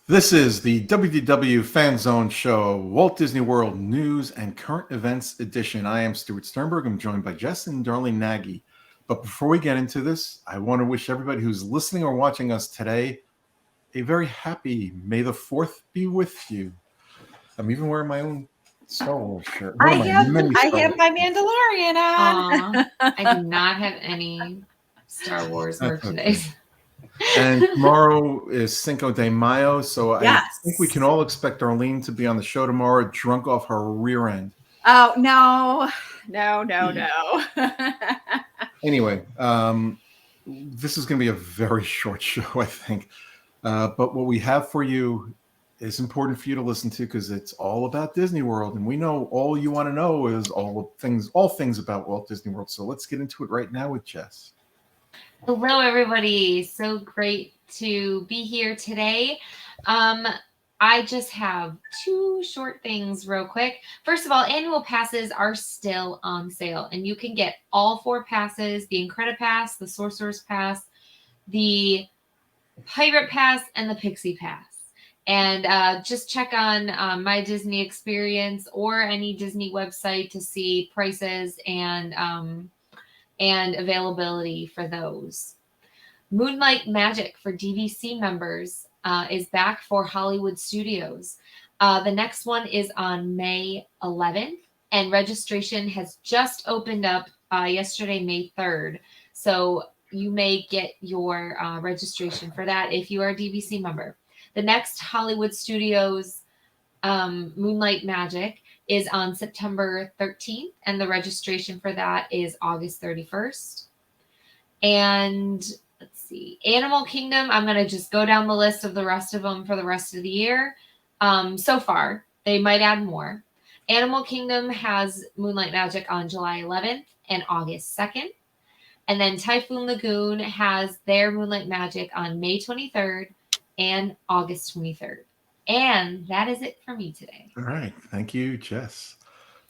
This is the WDW Fan Zone Show, Walt Disney World News and Current Events Edition. I am Stuart Sternberg. I'm joined by Jess and Darlene Nagy. But before we get into this, I want to wish everybody who's listening or watching us today a very happy May the 4th be with you. I'm even wearing my own Star Wars shirt. I have my Mandalorian on. I do not have any Star Wars merchandise. And tomorrow is Cinco de Mayo, so Yes. I think we can all expect Darlene to be on the show tomorrow, drunk off her rear end. Oh, no. Anyway, this is going to be a very short show, I think. But what we have for you is important for you to listen to because it's all about Disney World, and we know all you want to know is all things about Walt Disney World. So let's get into it right now with Jess. Hello, everybody. So great to be here today. I just have two short things real quick. First of all, annual passes are still on sale, and you can get all 4 passes, the Incredipass, the Sorcerer's Pass, the Pirate Pass, and the Pixie Pass. And just check on My Disney Experience or any Disney website to see prices and availability for those. Moonlight Magic for DVC members is back for Hollywood Studios. The next one is on May 11th, and registration has just opened up yesterday, May 3rd. So you may get your registration for that if you are a DVC member. The next Hollywood Studios Moonlight Magic is on September 13th, and the registration for that is August 31st. And let's see, Animal Kingdom, I'm going to just go down the list of the rest of them for the rest of the year. So far, they might add more. Animal Kingdom has Moonlight Magic on July 11th and August 2nd. And then Typhoon Lagoon has their Moonlight Magic on May 23rd and August 23rd. And that is it for me today. All right. Thank you, Jess.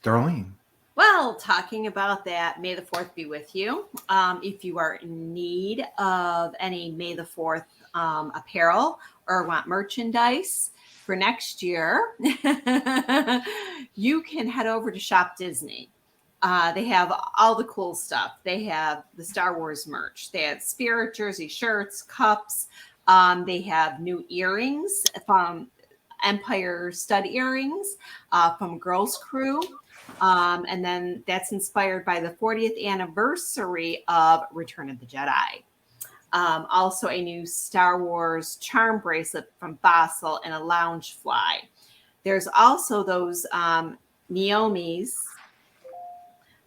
Darlene. Well, talking about that, May the 4th be with you. If you are in need of any May the 4th apparel or want merchandise for next year, you can head over to Shop Disney. They have all the cool stuff. They have the Star Wars merch. They have Spirit jersey shirts, cups. They have new earrings from Empire stud earrings from Girls Crew. And then that's inspired by the 40th anniversary of Return of the Jedi. Also a new Star Wars charm bracelet from Fossil and a lounge fly. There's also those Naomi's.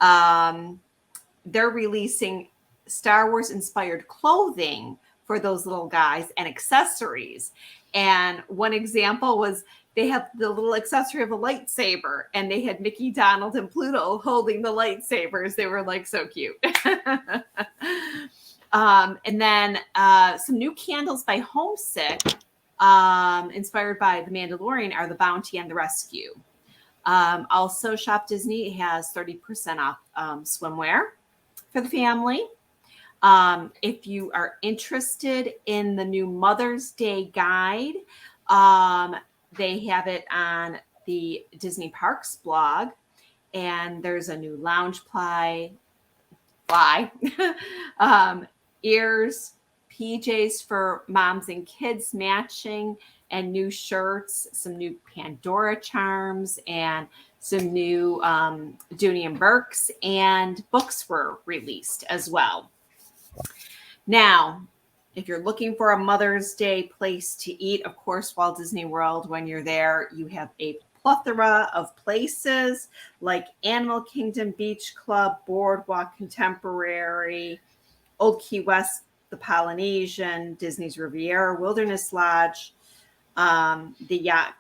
They're releasing Star Wars inspired clothing for those little guys and accessories. And one example was they have the little accessory of a lightsaber, and they had Mickey, Donald, and Pluto holding the lightsabers. They were like so cute. And then some new candles by Homesick, inspired by The Mandalorian, are the Bounty and the Rescue. Also, Shop Disney has 30% off swimwear for the family. If you are interested in the new Mother's Day guide, they have it on the Disney Parks blog, and there's a new lounge fly, ears, PJs for moms and kids matching, and new shirts, some new Pandora charms, and some new Dooney and Burks, and books were released as well. Now, if you're looking for a Mother's Day place to eat, of course, Walt Disney World, when you're there, you have a plethora of places like Animal Kingdom, Beach Club, Boardwalk Contemporary, Old Key West, the Polynesian, Disney's Riviera, Wilderness Lodge, the Yacht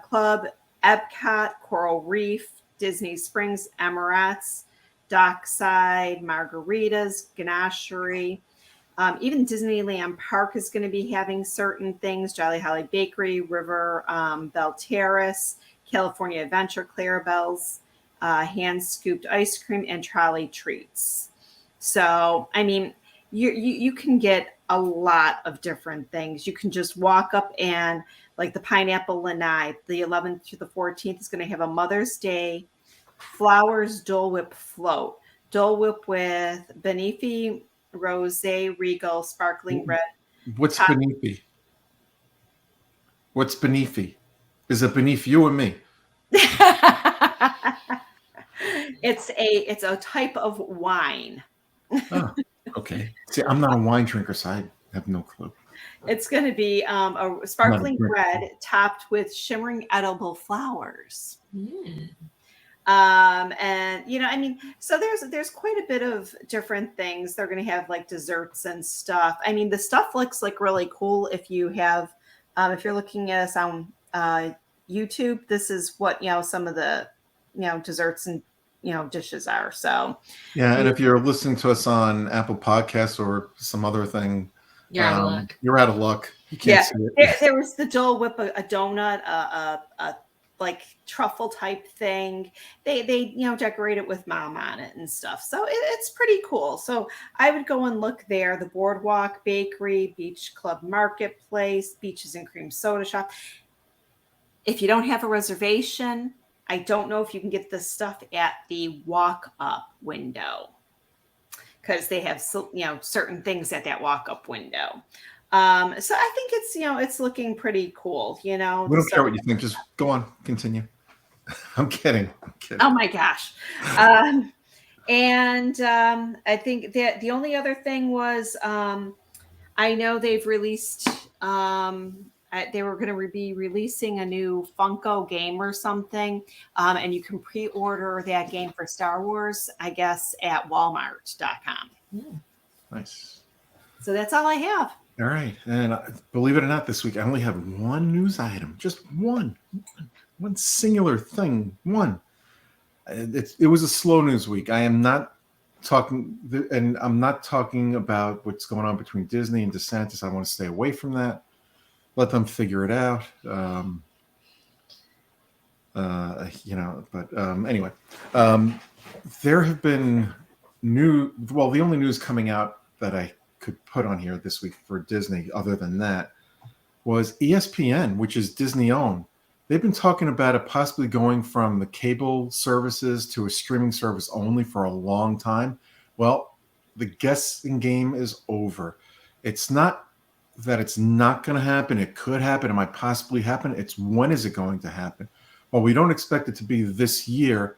Club, Epcot, Coral Reef, Disney Springs, Emirates, Dockside, Margaritas, Ganachery. Even Disneyland Park is going to be having certain things. Jolly Holly Bakery, River Bell Terrace, California Adventure, Clarabelle's, hand-scooped ice cream, and trolley treats. So, I mean, you can get a lot of different things. You can just walk up and like the Pineapple Lanai, the 11th to the 14th is going to have a Mother's Day flowers Dole Whip float. Dole Whip with Benefi Rosé Regal Sparkling Red. What's top- beneath me? What's beneath me? Is it beneath you or me? It's a type of wine. Oh, okay. See, I'm not a wine drinker, so I have no clue. It's going to be a sparkling red topped with shimmering edible flowers. And I mean, so there's quite a bit of different things. They're going to have like desserts and stuff. I mean, the stuff looks like really cool. If you have, if you're looking at us on YouTube, this is what some of the desserts and dishes are. So yeah, and if you're listening to us on Apple Podcasts or some other thing, you're out of luck. You're out of luck. You can't see it. There was the Dole Whip, a donut, a like truffle type thing. They decorate it with mom on it and stuff. So it's pretty cool. So I would go and look there. The Boardwalk Bakery, Beach Club Marketplace, Beaches and Cream Soda Shop. If you don't have a reservation, I don't know if you can get this stuff at the walk-up window because they have certain things at that walk-up window. So I think it's looking pretty cool. We don't care what you think. Just go on, continue. I'm kidding. Oh my gosh. And I think that the only other thing was I know they've released. They were going to be releasing a new Funko game or something, and you can pre-order that game for Star Wars, I guess, at Walmart.com. Nice. So that's all I have. All right, and believe it or not, this week I only have one news item, just one singular thing. One. It was a slow news week. I am not talking, and I'm not talking about what's going on between Disney and DeSantis. I want to stay away from that. Let them figure it out. But anyway, there have been the only news coming out that I could put on here this week for Disney, other than that, was ESPN, which is Disney owned. They've been talking about it possibly going from the cable services to a streaming service only for a long time. Well, the guessing game is over. It's not that it's not going to happen. It could happen. It might possibly happen. It's when is it going to happen? Well, we don't expect it to be this year.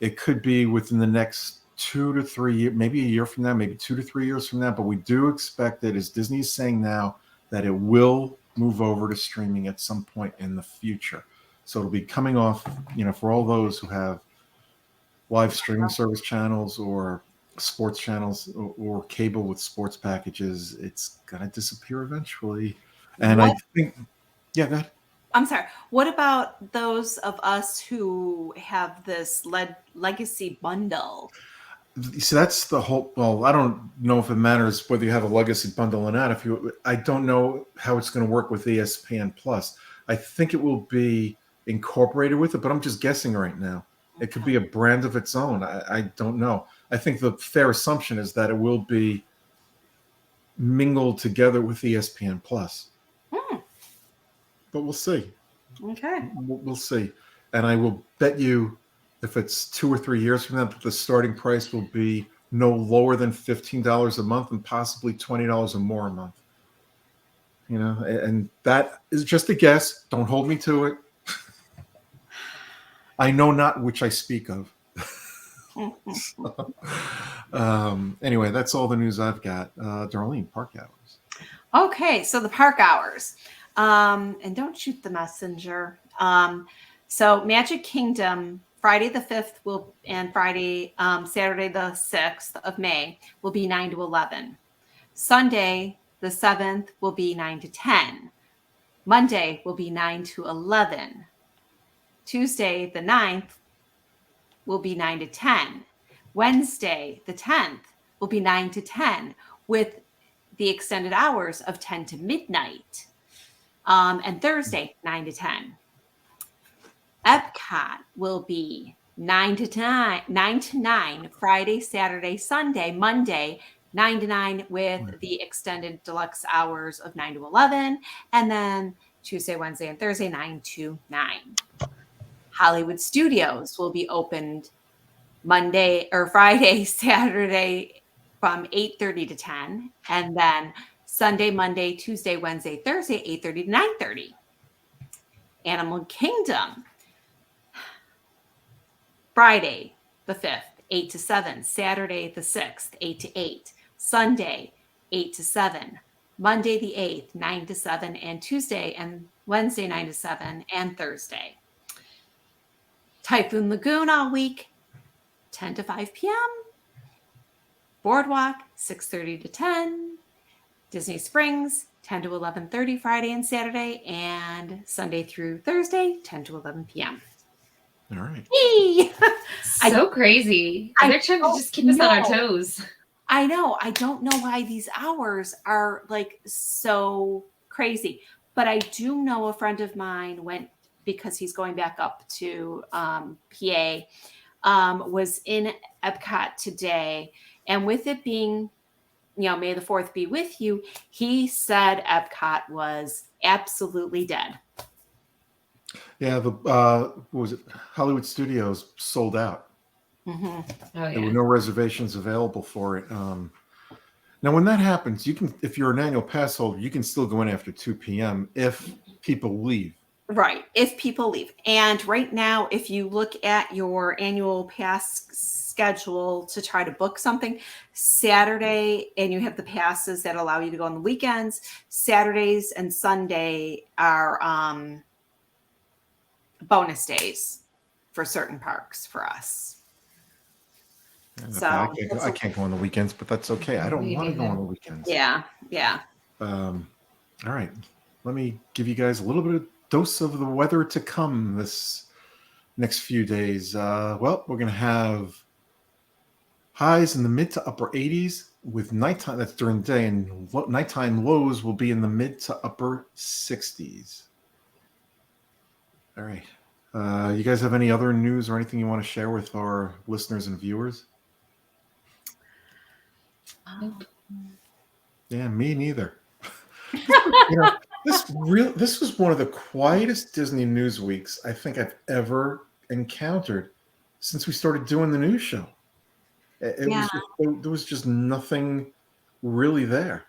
It could be within the next 2 to 3 years, maybe a year from now, maybe 2 to 3 years from now. But we do expect it, as Disney is saying now, that it will move over to streaming at some point in the future. So it'll be coming off, for all those who have live streaming service channels or sports channels or cable with sports packages, it's gonna disappear eventually. And I think, go ahead. I'm sorry. What about those of us who have this legacy bundle? So that's the whole. Well, I don't know if it matters whether you have a legacy bundle or not. I don't know how it's going to work with ESPN Plus. I think it will be incorporated with it, but I'm just guessing right now. It could be a brand of its own. I don't know. I think the fair assumption is that it will be mingled together with ESPN Plus. But we'll see. Okay. We'll see. And I will bet you if it's 2 or 3 years from now, that the starting price will be no lower than $15 a month and possibly $20 or more a month. And that is just a guess. Don't hold me to it. I know not which I speak of. Anyway, that's all the news I've got. Darlene, park hours. Okay, so the park hours. And don't shoot the messenger. So Magic Kingdom, Friday the 5th and Saturday the 6th of May will be 9 to 11. Sunday the 7th will be 9 to 10. Monday will be 9 to 11. Tuesday the 9th will be 9 to 10. Wednesday the 10th will be 9 to 10 with the extended hours of 10 to midnight. And Thursday, 9 to 10. Epcot will be 9 to 9, Friday, Saturday, Sunday, Monday, 9 to 9 with the extended deluxe hours of 9 to 11. And then Tuesday, Wednesday, and Thursday, 9 to 9. Hollywood Studios will be opened Monday or Friday, Saturday from 8:30 to 10. And then Sunday, Monday, Tuesday, Wednesday, Thursday, 8:30 to 9:30. Animal Kingdom, Friday the 5th, 8 to 7. Saturday the 6th, 8 to 8. Sunday, 8 to 7. Monday the 8th, 9 to 7. And Tuesday and Wednesday, 9 to 7. And Thursday. Typhoon Lagoon all week, 10 to 5 p.m. Boardwalk, 6:30 to 10. Disney Springs, 10 to 11:30 Friday and Saturday. And Sunday through Thursday, 10 to 11 p.m. All right. Yay! So crazy. They're trying to just keep us on our toes. I know. I don't know why these hours are like so crazy, but I do know a friend of mine went because he's going back up to PA, was in Epcot today. And with it being, May the 4th be with you, he said Epcot was absolutely dead. Yeah, what was it? Hollywood Studios sold out. Mm-hmm. Oh, There were no reservations available for it. Now, when that happens, you can, if you're an annual pass holder, you can still go in after 2 p.m. if people leave. Right. If people leave. And right now, if you look at your annual pass schedule to try to book something, Saturday, and you have the passes that allow you to go on the weekends, Saturdays and Sunday are bonus days for certain parks for us. So I can't go on the weekends, but that's okay. I don't Me want to go neither. on the weekends. yeah. All right. Let me give you guys a little bit of dose of the weather to come this next few days. Well, we're going to have highs in the mid to upper 80s with nighttime. That's during the day, and nighttime lows will be in the mid to upper 60s. All right. You guys have any other news or anything you want to share with our listeners and viewers? Nope. Yeah, me neither. This was one of the quietest Disney news weeks I think I've ever encountered since we started doing the news show. There was just nothing really there.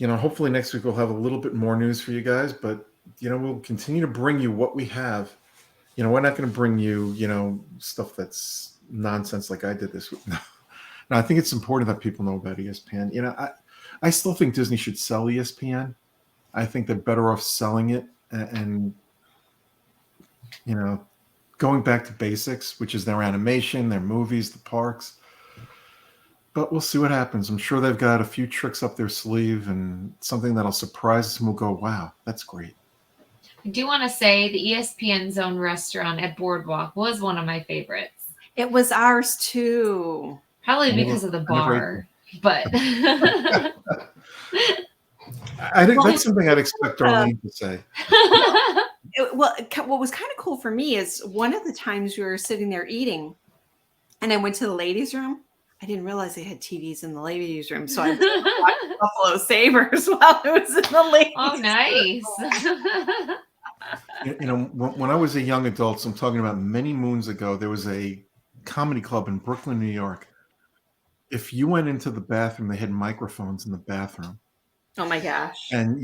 Hopefully next week we'll have a little bit more news for you guys, but we'll continue to bring you what we have. We're not going to bring you, stuff that's nonsense like I did this week. No, I think it's important that people know about ESPN. I still think Disney should sell ESPN. I think they're better off selling it and going back to basics, which is their animation, their movies, the parks. But we'll see what happens. I'm sure they've got a few tricks up their sleeve and something that'll surprise us and we'll go, wow, that's great. I do want to say the ESPN Zone restaurant at Boardwalk was one of my favorites. It was ours too. Probably because of the bar, but I think that's something I'd expect Darlene to say. What was kind of cool for me is one of the times we were sitting there eating and I went to the ladies' room. I didn't realize they had TVs in the ladies' room. So I was watching Buffalo Sabres while it was in the ladies' Oh, nice. When I was a young adult, so I'm talking about many moons ago, there was a comedy club in Brooklyn, New York. If you went into the bathroom, they had microphones in the bathroom. Oh my gosh. And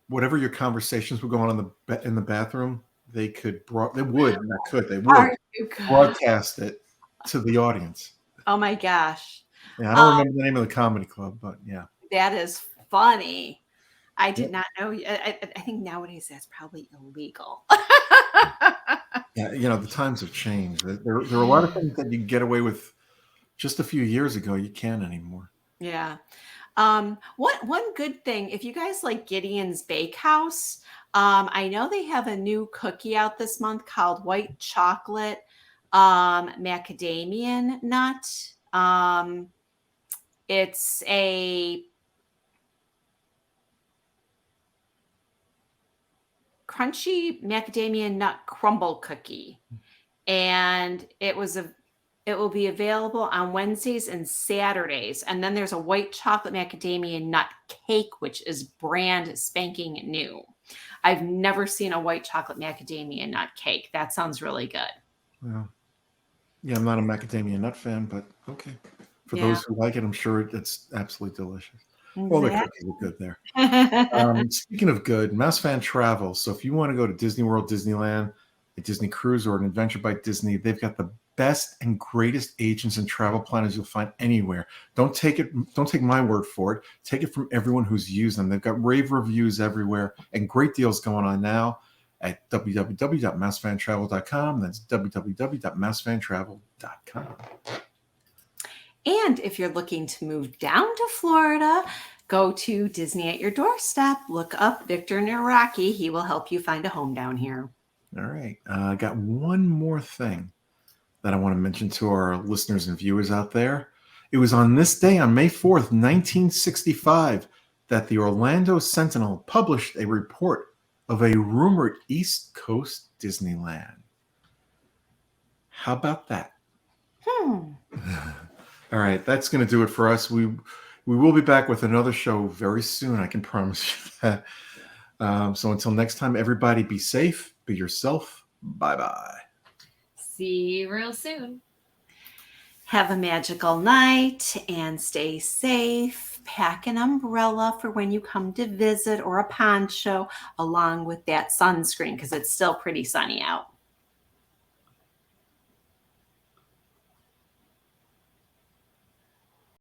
whatever your conversations were going on in the bathroom, they would broadcast it to the audience. Oh my gosh. Yeah, I don't remember the name of the comedy club, but yeah. That is funny. I did not know. I think nowadays that's probably illegal. Yeah, the times have changed. There are a lot of things that you can get away with just a few years ago. You can't anymore. Yeah. One good thing, if you guys like Gideon's Bakehouse, I know they have a new cookie out this month called White Chocolate Macadamian Nut. It's a crunchy macadamia nut crumble cookie, and it was It will be available on Wednesdays and Saturdays. And then there's a white chocolate macadamia nut cake, which is brand spanking new. I've never seen a white chocolate macadamia nut cake. That sounds really good. Well, yeah, I'm not a macadamia nut fan, but okay. For Yeah. those who like it, I'm sure it's absolutely delicious. All the cookies are good there. Speaking of good, Mouse Fan Travel. So if you want to go to Disney World, Disneyland, a Disney cruise, or an adventure by Disney, they've got the best and greatest agents and travel planners you'll find anywhere. Don't take my word for it. Take it from everyone who's used them. They've got rave reviews everywhere and great deals going on now at www.mousefantravel.com. That's www.mousefantravel.com. And if you're looking to move down to Florida, go to Disney at your doorstep. Look up Victor Naraki. He will help you find a home down here. All right. I got one more thing that I want to mention to our listeners and viewers out there. It was on this day, on May 4th, 1965, that the Orlando Sentinel published a report of a rumored East Coast Disneyland. How about that? All right, that's going to do it for us. We will be back with another show very soon. I can promise you that. So until next time, everybody be safe, be yourself. Bye-bye. See you real soon. Have a magical night and stay safe. Pack an umbrella for when you come to visit or a poncho along with that sunscreen because it's still pretty sunny out.